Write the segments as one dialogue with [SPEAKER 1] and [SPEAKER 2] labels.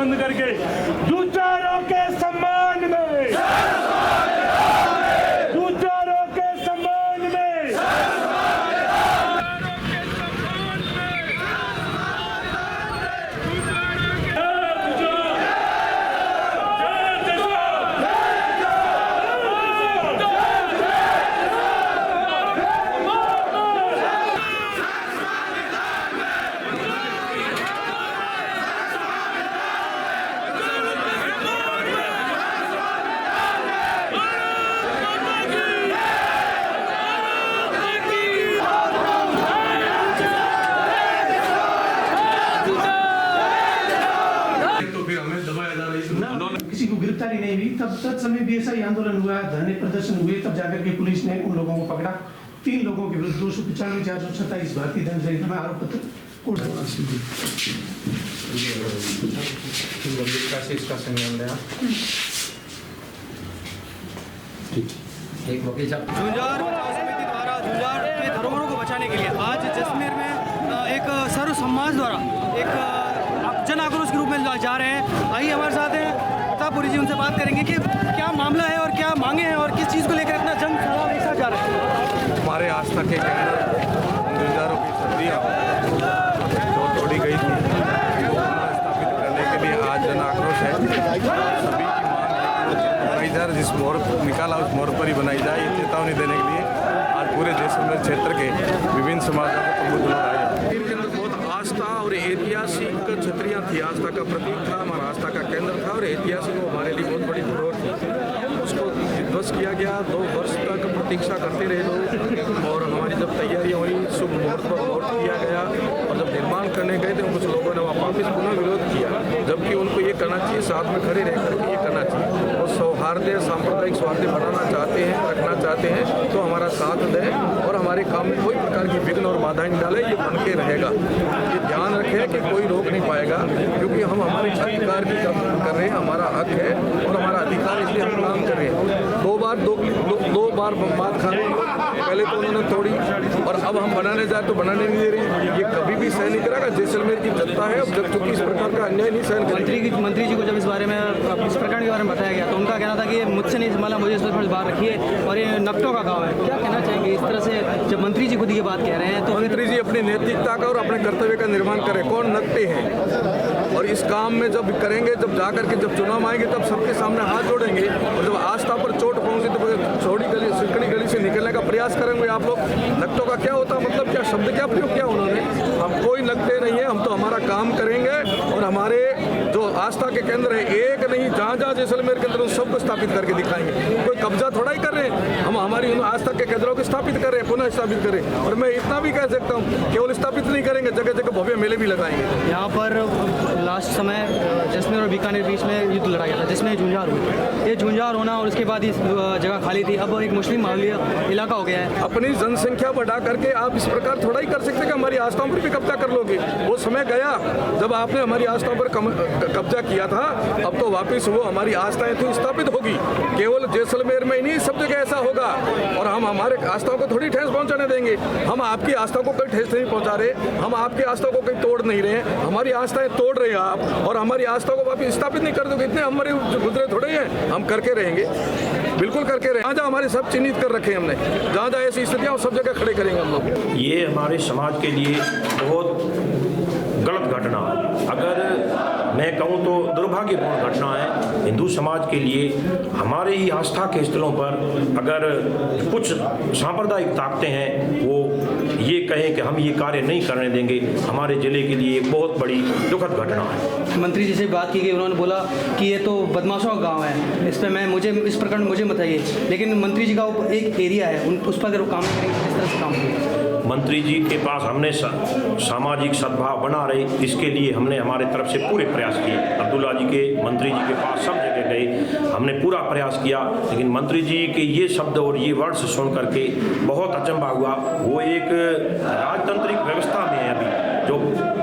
[SPEAKER 1] बंद करके दूचारों के सम्मान में, दूचारों के सम्मान में,
[SPEAKER 2] किसी को गिरफ्तारी नहीं हुई। तब तक समय भी ऐसा ही आंदोलन हुआ, धरने प्रदर्शन हुए, तब जाकर के पुलिस ने उन लोगों को पकड़ा। 3 लोगों के विरुद्ध 295 427 भारतीय दंड संहिता में आरोप पत्र कोर्ट
[SPEAKER 3] एक वकील साहब झुंझार समिति द्वारा झुंझार के धरोहरों को बचाने के लिए आज जैसलमेर में एक सर्व समाज द्वारा एक जन आक्रोश के रूप में जा रहे हैं। आइए हमारे साथ हैं प्रतापपुरी जी, उनसे बात करेंगे कि क्या मामला है और क्या मांगे हैं और किस चीज़ को लेकर इतना जन सलाह एक साथ जा रहा है।
[SPEAKER 4] हमारे आस्था के गुलजारों की छतरियाँ जो तोड़ी गई थी स्थापित करने के लिए आज जन आक्रोश है। सभी की मांग बनाई जाए, जिस मोड़ निकाला उस मोड़ पर ही बनाई जाए, ये चेतावनी देने के लिए आज पूरे जैसलमेर क्षेत्र के विभिन्न समाजों को प्रबुद्ध लोग आए। के अंदर बहुत आस्था और ऐतिहासिक छतरियाँ थी, आस्था का प्रतीक था, हमारा आस्था का केंद्र था और ऐतिहासिक वो हमारे लिए बहुत बड़ी धरोहर थी। उसको ध्वस्त किया गया। 2 वर्ष तक प्रतीक्षा करते रहे लोग और हमारी जब तैयारियाँ हुई शुभ मुहूर्त पर वोट किया गया और जब निर्माण करने गए थे कुछ लोगों ने वापस पुनः विरोध किया, जबकि उनको ये करना चाहिए, साथ में खड़े रह करके ये करना चाहिए। वो सौहार्द सांप्रदायिक सौहार्द बढ़ाना चाहते हैं, रखना चाहते हैं तो हमारा साथ दें और हमारे काम में कोई प्रकार की विघ्न और बाधाएं नहीं डालें, ये बन के रहेगा। ये ध्यान रखें कि कोई रोक नहीं पाएगा, क्योंकि हम हमारे अधिकार की कर रहे हैं, हमारा हक है और हमारा अधिकार, इसलिए हम काम कर रहे हैं। 2 बार बात खा रहे हैं, पहले तो उन्होंने तोड़ी और अब हम बनाने जाए तो बनाने नहीं दे रहे। ये कभी भी सहन नहीं करेगा। जैसलमेर की जनता है, अब जब चूंकि इस प्रकार का अन्याय नहीं सहन करेगी।
[SPEAKER 3] मंत्री जी को जब इस बारे में इस प्रकरण के बारे में बताया गया तो उनका कहना था कि मुझसे नहीं संभाला, मुझे इस पर बात रखिए और ये नकटों का गाँव है। क्या कहना चाहेंगे इस तरह से जब मंत्री जी खुद ये बात कह रहे हैं? तो
[SPEAKER 4] मंत्री जी अपनी नैतिकता का और अपने कर्तव्य का निर्माण करें। कौन नकटे हैं और इस काम में जब करेंगे, जब जाकर के जब चुनाव आएंगे तब सबके सामने हाथ जोड़ेंगे और जब आस्था पर चोट पहुंचे तो छोटी गली सिकड़ी गली से निकलने का प्रयास करेंगे। आप लोग नकटों का क्या होता, मतलब क्या शब्द क्या प्रयोग किया उन्होंने? हम कोई नकटे नहीं है, हम तो हमारा काम करेंगे और हमारे जो आस्था के केंद्र है, एक नहीं जहाँ जैसलमेर के अंदर उन सबको स्थापित करके दिखाएंगे। कोई कब्जा थोड़ा ही कर रहे हैं, हम हमारी उन आस्था के केंद्रों को स्थापित कर रहे हैं, पुनः स्थापित करें। और मैं इतना भी कह सकता हूँ, केवल स्थापित नहीं करेंगे, जगह जगह भव्य मेले भी लगाएंगे।
[SPEAKER 3] यहाँ पर लास्ट समय जैसलमेर और बीकानेर बीच में युद्ध लड़ा गया था जिसमें झुंझार हुई। ये झुंझार होना और उसके बाद इस जगह खाली थी, अब एक मुस्लिम माहौलिया इलाका हो गया है।
[SPEAKER 4] अपनी जनसंख्या बढ़ा करके आप इस प्रकार थोड़ा ही कर सकते कि हमारी आस्थाओं पर भी कब्जा कर लोगे। वो समय गया जब आपने हमारी आस्थाओं पर कब्जा किया था, अब तो वापस वो हमारी आस्थाएं थी स्थापित होगी। केवल जैसलमेर में ही नहीं, सब जगह ऐसा होगा और हम हमारे आस्थाओं को थोड़ी ठेस पहुंचाने देंगे। हम आपकी आस्था को कोई ठेस नहीं पहुंचा रहे, हम आपकी आस्था को कोई तोड़ नहीं रहे, हमारी आस्थाएं तोड़ रहे हैं आप और हमारी आस्था को वापस स्थापित नहीं कर दोगे। इतने हमारे गुजरे थोड़े हैं, हम करके रहेंगे, बिल्कुल करके रहे। जहाँ हमारे सब चिन्हित कर रखे हमने, जहाँ जहाँ ऐसी स्थितियाँ सब जगह खड़े करेंगे हम लोग।
[SPEAKER 5] ये हमारे समाज के लिए बहुत गलत घटना, अगर मैं कहूँ तो दुर्भाग्यपूर्ण घटना है। हिंदू समाज के लिए हमारे ही आस्था के स्थलों पर अगर कुछ सांप्रदायिक ताकतें हैं वो ये कहें कि हम ये कार्य नहीं करने देंगे, हमारे जिले के लिए एक बहुत बड़ी दुखद घटना है।
[SPEAKER 3] मंत्री जी से बात की गई, उन्होंने बोला कि ये तो बदमाशों का गांव है, इस पर मुझे इस प्रकरण मुझे बताइए। लेकिन मंत्री जी का एक एरिया है, उस पर अगर वो काम करेंगे किस तरह से काम करेंगे?
[SPEAKER 5] मंत्री जी के पास हमने सामाजिक सद्भाव बना रहे, इसके लिए हमने हमारे तरफ से पूरे प्रयास किए। अब्दुल्ला जी के मंत्री जी के पास सब जगह गए, हमने पूरा प्रयास किया, लेकिन मंत्री जी के ये शब्द और ये वर्ड्स सुन करके बहुत अचंभा हुआ। वो एक राजतांत्रिक व्यवस्था में है अभी, जो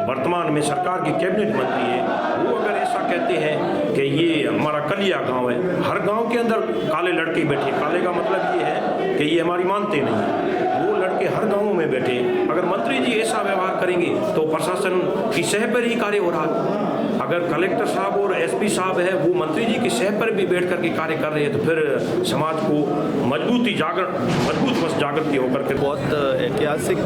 [SPEAKER 5] वर्तमान में सरकार के कैबिनेट मंत्री है, वो अगर ऐसा कहते हैं कि ये हमारा कलिया गाँव है, हर गाँव के अंदर काले लड़के बैठे, काले का मतलब ये है कि ये हमारी मानते नहीं, वो लड़के हर गाँवों में बैठे। अगर मंत्री जी ऐसा व्यवहार करेंगे तो प्रशासन की सह पर ही कार्य हो रहा है। अगर कलेक्टर साहब और एसपी साहब है वो मंत्री जी की सह पर भी बैठ करके कार्य कर रहे हैं तो फिर समाज को मजबूत जागृति होकर के
[SPEAKER 6] बहुत ऐतिहासिक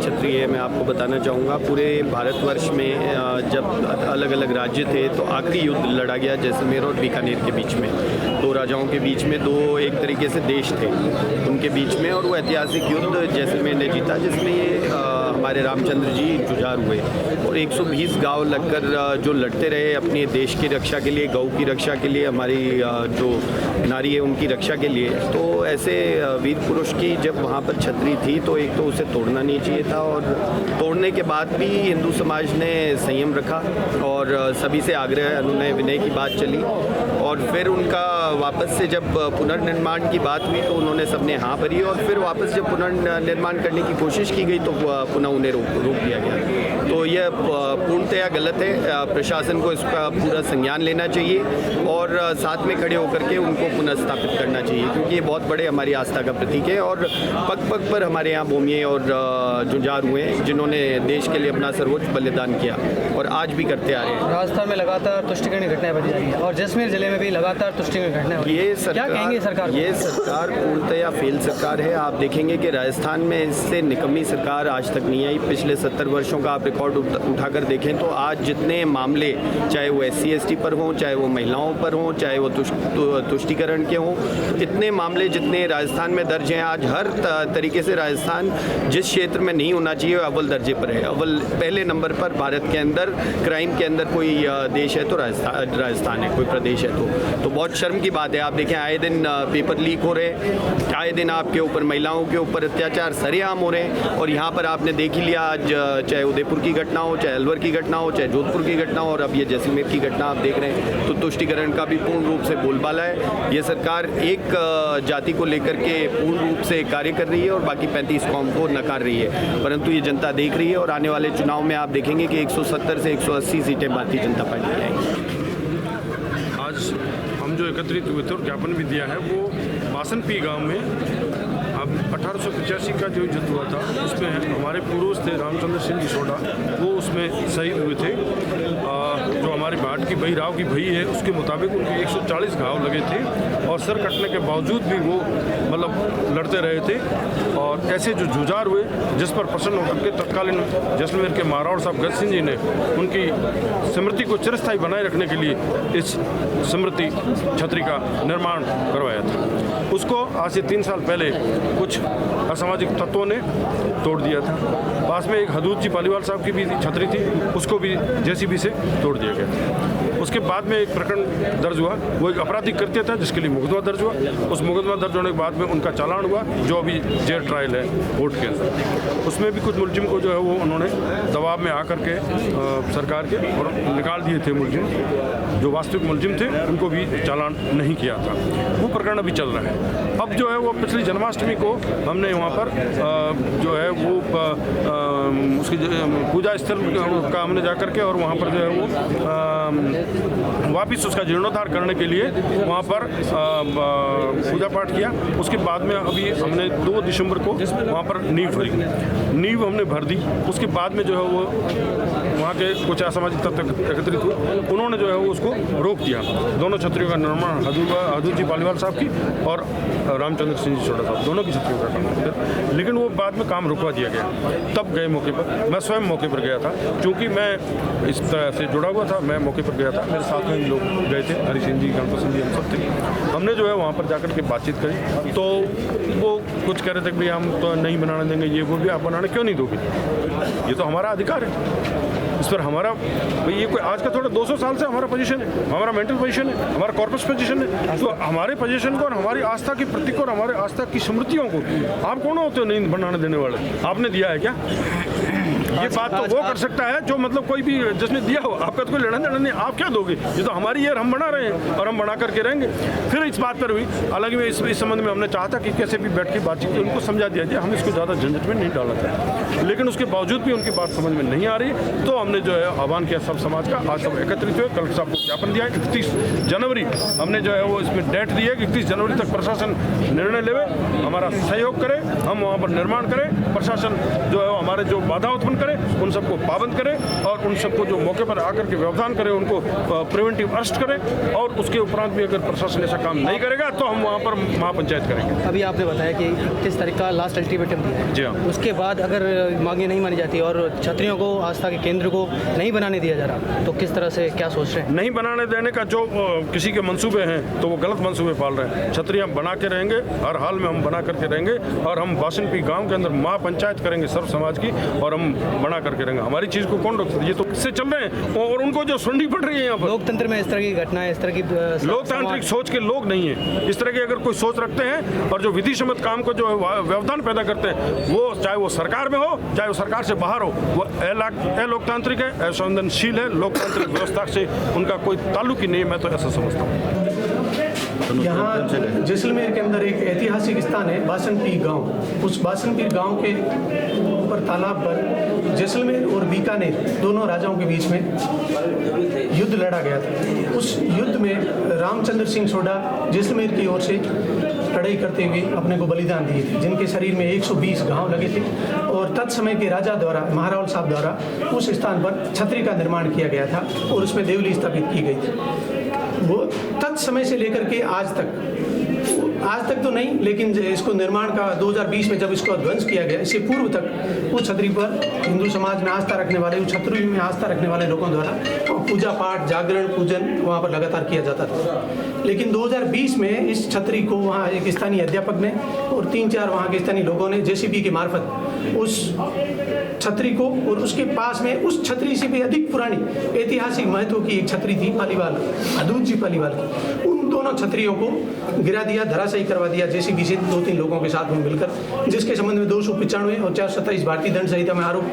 [SPEAKER 6] छतरी है। मैं आपको बताना चाहूँगा पूरे भारतवर्ष में जब अलग अलग राज्य थे तो आखिरी युद्ध लड़ा गया जैसलमेर और बीकानेर के बीच में, दो राजाओं के बीच में, दो एक तरीके से देश थे उनके बीच में, और वो ऐतिहासिक युद्ध जैसलमेर ने जीता जिसमें ये हमारे रामचंद्र जी जुझार हुए और 120 गांव लगकर जो लड़ते रहे अपने देश की रक्षा के लिए, गौ की रक्षा के लिए, हमारी जो नारी है उनकी रक्षा के लिए। तो ऐसे वीर पुरुष की जब वहाँ पर छतरी थी तो एक तो उसे तोड़ना नहीं चाहिए था, और तोड़ने के बाद भी हिंदू समाज ने संयम रखा और सभी से आग्रह अनुनय विनय की बात चली, और फिर उनका वापस से जब पुनर्निर्माण की बात हुई तो उन्होंने सबने हाँ भरी, और फिर वापस जब पुनर्निर्माण करने की कोशिश की गई तो पुनः उन्हें रोक दिया गया। तो यह पूर्णतया गलत है। प्रशासन को इसका पूरा संज्ञान लेना चाहिए और साथ में खड़े होकर के उनको पुनः स्थापित करना चाहिए, क्योंकि ये बहुत बड़े हमारी आस्था का प्रतीक है और पग पग पर हमारे यहाँ भूमिये और जुझार हुए जिन्होंने देश के लिए अपना सर्वोच्च बलिदान किया और आज भी करते आ रहे हैं।
[SPEAKER 3] राजस्थान में लगातार तुष्टिकरण की घटनाएं बढ़ी जा रही है और जैसलमेर जिले में भी लगातार तुष्टिकरण की घटनाएं। क्या कहेंगे सरकार?
[SPEAKER 6] ये सरकार पूर्णतया फेल सरकार है। आप देखेंगे कि राजस्थान में इससे निकम्मी सरकार आज तक नहीं आई। पिछले 70 वर्षों का आप रिकॉर्ड उठाकर देखें तो आज जितने मामले, चाहे वो SC ST पर हों, चाहे वो महिलाओं पर हों, चाहे वो तुष्टिकरण के हों, इतने मामले जितने राजस्थान में दर्ज हैं, आज हर तरीके से राजस्थान जिस क्षेत्र में नहीं होना चाहिए अव्वल दर्जे पर है। अव्वल पहले नंबर पर भारत के अंदर क्राइम के अंदर कोई देश है तो राजस्थान है, कोई प्रदेश है तो बहुत शर्म की बात है। आप देखें आए दिन पेपर लीक हो रहे, आए दिन आपके ऊपर महिलाओं के ऊपर अत्याचार सरेआम हो रहे हैं, और यहाँ पर आपने देख ही लिया आज चाहे उदयपुर की घटना हो, चाहे अलवर की घटना हो, चाहे जोधपुर की घटना हो, और अब ये जैसलमेर की घटना आप देख रहे हैं। तो तुष्टिकरण का भी पूर्ण रूप से बोलबाला है। ये सरकार एक जाति को लेकर के पूर्ण रूप से कार्य कर रही है और बाकी 35 कौम को नकार रही है, परंतु ये जनता देख रही है और आने वाले चुनाव में आप देखेंगे कि 170 से 180 सीटें भारतीय जनता पार्टी की आएंगी।
[SPEAKER 7] आज हम जो एकत्रित हुए थे और ज्ञापन भी दिया है वो बासनपी गांव में अब 1885 का जो युद्ध हुआ था उसमें हमारे पूर्वज थे रामचंद्र सिंह जी सोडा, वो उसमें शहीद हुए थे। जो हमारे भाट की भई राव की भई है उसके मुताबिक उनके 140 घाव लगे थे और सर कटने के बावजूद भी वो मतलब लड़ते रहे थे। और ऐसे जो जुझार हुए जिस पर प्रसन्न होकर के तत्कालीन जैसलमेर के महाराणा साहब गज सिंह जी ने उनकी स्मृति को चिरस्थायी बनाए रखने के लिए इस स्मृति छतरी का निर्माण करवाया था। उसको आज से 3 साल पहले कुछ असामाजिक तत्वों ने तोड़ दिया था। पास में एक हदूद जी पालीवाल साहब की भी छतरी थी, उसको भी JCB से तोड़ दिया गया था। उसके बाद में एक प्रकरण दर्ज हुआ, वो एक आपराधिक कृत्य था जिसके लिए मुकदमा दर्ज हुआ। उस मुकदमा दर्ज होने के बाद में उनका चालान हुआ जो अभी जेल ट्रायल है कोर्ट के अंदर। उसमें भी कुछ मुलजिम को जो है वो उन्होंने दबाव में आकर के सरकार के और निकाल दिए थे। मुलजिम जो वास्तविक मुलजिम थे उनको भी चालान नहीं किया था। वो प्रकरण अभी चल रहा है। अब जो है वो पिछली जन्माष्टमी को हमने वहाँ पर जो है वो उसकी पूजा स्थल का हमने जा कर के और वहाँ पर जो है वो वापिस उसका जीर्णोद्धार करने के लिए वहाँ पर पूजा पाठ किया। उसके बाद में अभी हमने 2 दिसंबर को वहाँ पर नींव हमने भर दी। उसके बाद में जो है वो वहाँ के कुछ असामाजिक तत्व एकत्रित हुए, उन्होंने जो है वो उसको रोक दिया। दोनों छतरियों का निर्माण हदूद जी पालीवाल साहब की और रामचंद्र सिंह जी सोडा साहब दोनों की छतरियों का काम, लेकिन वो बाद में काम रुकवा दिया गया। तब गए मौके पर, मैं स्वयं मौके पर गया था क्योंकि मैं इस तरह से जुड़ा हुआ था। मैं मौके पर गया था, मेरे साथ में लोग गए थे, हरि सिंह जी, गणपत सिंह जी, हम सब थे। हमने जो है वहाँ पर जाकर के बातचीत करी तो वो कुछ कह रहे थे कि भाई हम तो नहीं बनाने देंगे, ये वो भी आप बनाने क्यों नहीं दोगे, ये तो हमारा अधिकार है। इस पर हमारा भाई ये कोई आज का थोड़ा 200 साल से हमारा पोजीशन है, हमारा मेंटल पोजीशन है, हमारा कॉर्पस पोजीशन है। तो हमारे पोजीशन को और हमारी आस्था के प्रतीक और हमारे आस्था की स्मृतियों को आप कौन होते हो नहीं बनाने देने वाले? आपने दिया है क्या? ये बात तो वो कर सकता है जो मतलब कोई भी जिसने दिया हो, आपका तो कोई लेना देना नहीं, आप क्या दोगे? ये तो हमारी है, हम बना रहे हैं और हम बना करके रहेंगे। फिर इस बात पर हुई, हालांकि मैं इस संबंध में हमने चाहा था कि कैसे भी बैठ के बातचीत की, उनको समझा दिया जाए, हम इसको ज़्यादा झंझट में नहीं डाला था, लेकिन उसके बावजूद भी उनकी बात समझ में नहीं आ रही। तो हमने जो है आह्वान किया सब समाज का, आज सब एकत्रित हुए, कलेक्टर साहब को ज्ञापन दिया। 31 जनवरी हमने जो है वो इसमें डेट दी है कि 31 जनवरी तक प्रशासन निर्णय लेवे, हमारा सहयोग करे, हम वहाँ पर निर्माण करें। प्रशासन जो है हमारे जो बाधा उत्पन्न करे उन सबको पाबंद करे और उन सबको जो मौके पर आकर के व्यवधान करे उनको प्रिवेंटिव अरेस्ट करे और उसके उपरांत भी अगर प्रशासन ऐसा काम नहीं करेगा तो हम वहाँ पर महापंचायत करेंगे।
[SPEAKER 3] अभी आपने बताया कि 31 तारीख का लास्ट अल्टीमेटम दिया है।
[SPEAKER 7] जी हाँ।
[SPEAKER 3] उसके बाद अगर मांगे नहीं मानी जाती और छतरियों को आस्था के केंद्र को नहीं बनाने दिया जा रहा तो किस तरह से क्या सोच रहे हैं?
[SPEAKER 7] नहीं बनाने देने का जो किसी के मंसूबे हैं तो वो गलत मंसूबे पाल रहे हैं। छतरियाँ बना के रहेंगे, हर हाल में हम बना करके रहेंगे और हम बासनपी गांव के अंदर महापंचायत करेंगे सर्व समाज की और हम बना करके रहेंगे। हमारी चीज़ को कौन रोक सकता है? ये तो इससे चल रहे हैं और उनको जो सुननी पड़ रही है यहाँ पर।
[SPEAKER 3] लोकतंत्र में इस तरह की घटनाएं, इस तरह की
[SPEAKER 7] लोकतांत्रिक सोच के लोग नहीं है। इस तरह के अगर कोई सोच रखते हैं और जो विधि सम्मत काम को जो व्यवधान पैदा करते हैं वो चाहे वो सरकार में हो चाहे वो सरकार से बाहर हो वो अलोकतांत्रिक है, असंवेदनशील है। लोकतांत्रिक व्यवस्था से उनका कोई ताल्लुक ही नहीं, मैं तो ऐसा समझता हूँ।
[SPEAKER 2] यहाँ जैसलमेर के अंदर एक ऐतिहासिक स्थान है बासनपीर गांव। उस बासनपीर गांव के ऊपर तालाब पर जैसलमेर और बीकानेर दोनों राजाओं के बीच में युद्ध लड़ा गया था। उस युद्ध में रामचंद्र सिंह सोडा जैसलमेर की ओर से लड़ाई करते हुए अपने को बलिदान दिए थे, जिनके शरीर में 120 घाव लगे थे और तत्समय के राजा द्वारा, महारावल साहब द्वारा उस स्थान पर छतरी का निर्माण किया गया था और उसमें देवली स्थापित की गई थी। वो तत्समय से लेकर के आज तक तो नहीं, लेकिन इसको निर्माण का 2020 में जब इसको ध्वंस किया गया, इससे पूर्व तक उस छतरी पर हिंदू समाज में आस्था रखने वाले, उस छतरी में आस्था रखने वाले लोगों द्वारा पूजा पाठ, जागरण, पूजन वहाँ पर लगातार किया जाता था। लेकिन 2020 में इस छतरी को वहाँ एक स्थानीय अध्यापक ने और 3-4 वहाँ के स्थानीय लोगों ने जेसीबी के मार्फत उस छतरी को और उसके पास में उस छतरी से भी अधिक पुरानी ऐतिहासिक महत्व की एक छतरी थी पालीवाल, अदूत जी पालीवाल की, उन दोनों छतरियों को गिरा दिया, धराशायी करवा दिया जेसीबी से 2-3 लोगों के साथ में मिलकर, जिसके संबंध में 295 और 427 भारतीय दंड संहिता में आरोप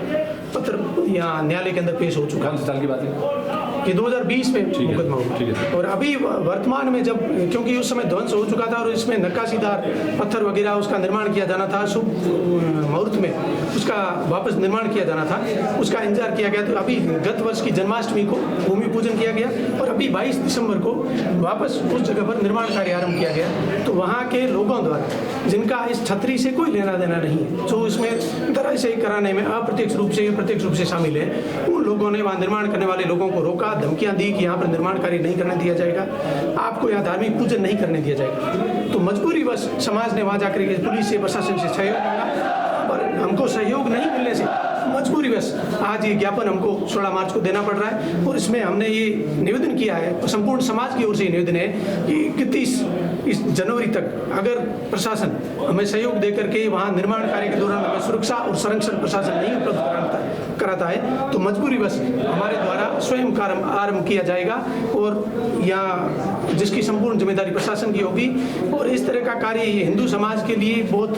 [SPEAKER 2] पत्र यहाँ न्यायालय के अंदर पेश हो चुका है।
[SPEAKER 8] साल की बात है
[SPEAKER 2] कि 2020 में मुकदमा हुआ और अभी वर्तमान में जब, क्योंकि उस समय ध्वंस हो चुका था और इसमें नक्काशीदार पत्थर वगैरह उसका निर्माण किया जाना था, शुभ मुहूर्त में उसका वापस निर्माण किया जाना था, उसका इंतजार किया गया। तो अभी गत वर्ष की जन्माष्टमी को भूमि पूजन किया गया और अभी 22 दिसंबर को वापस उस जगह पर निर्माण कार्य आरंभ किया गया। तो वहाँ के लोगों द्वारा, जिनका इस छतरी से कोई लेना देना नहीं है, जो इसमें धराशायी कराने में अप्रत्यक्ष रूप से प्रत्यक्ष रूप से शामिल है, उन लोगों ने वहाँ निर्माण करने वाले लोगों को रोका, धमकियां दी कि यहाँ पर निर्माण कार्य नहीं करने दिया जाएगा, आपको यहाँ धार्मिक पूजन नहीं करने दिया जाएगा। तो मजबूरी बस समाज ने वहाँ जाकर के पुलिस से, प्रशासन से सहयोग मांगा और हमको सहयोग नहीं मिलने से मजबूरी बस आज ये ज्ञापन हमको 16 मार्च को देना पड़ रहा है। और इसमें हमने ये निवेदन किया है, संपूर्ण समाज की ओर से ये निवेदन है कि 31 जनवरी तक अगर प्रशासन हमें सहयोग दे करके वहाँ निर्माण कार्य के दौरान हमें सुरक्षा और संरक्षण प्रशासन नहीं उपलब्ध कराता है तो मजबूरी बस हमारे द्वारा स्वयं कार्य आरंभ किया जाएगा और यहाँ जिसकी संपूर्ण जिम्मेदारी प्रशासन की होगी। और इस तरह का कार्य ये हिंदू समाज के लिए बहुत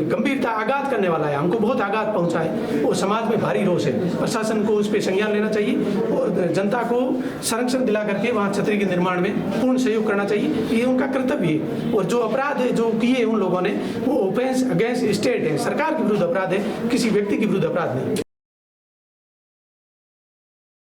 [SPEAKER 2] गंभीरता, आघात करने वाला है, हमको बहुत आघात पहुँचा है और समाज में भारी रोष है। प्रशासन को उस पर संज्ञान लेना चाहिए और जनता को संरक्षण दिला करके वहाँ छतरी के निर्माण में पूर्ण सहयोग करना चाहिए, ये उनका कर्तव्य है। और जो अपराध है जो किए उन लोगों ने वो ऑफेंस अगेंस्ट स्टेट है, सरकार के विरुद्ध अपराध है, किसी व्यक्ति के विरुद्ध अपराध नहीं।